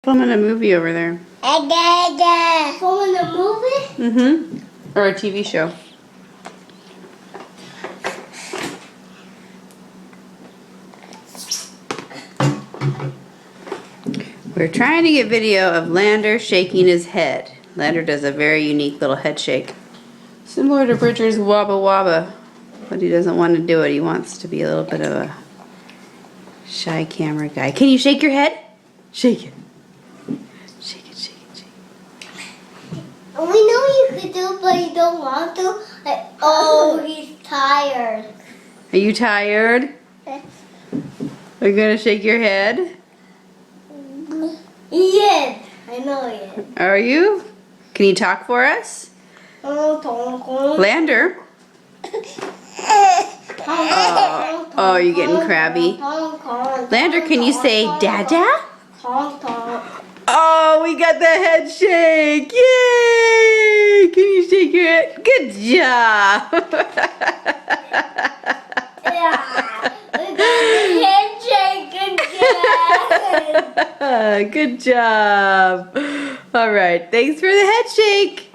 Filming a movie over there. Filming a movie? Mm-hmm. Or a TV show. We're trying to get video of Lander shaking his head. Lander does a very unique little head shake. Similar to Bridger's Wabba Wabba. But he doesn't want to do it. He wants to be a little bit of a shy camera guy. Can you shake your head? Shake it. Shake it, shake it, shake it. We know you could do it, but you don't want to. Oh, he's tired. Are you tired? Are you going to shake your head? Yes, I know it. Are you? Can you talk for us? Lander? Oh, you're getting crabby. Lander, can you say Dada? Oh, we got the head shake! Yay! Can you shake your head? Good job! Yeah, we got the handshake again. Good job! All right, thanks for the head shake.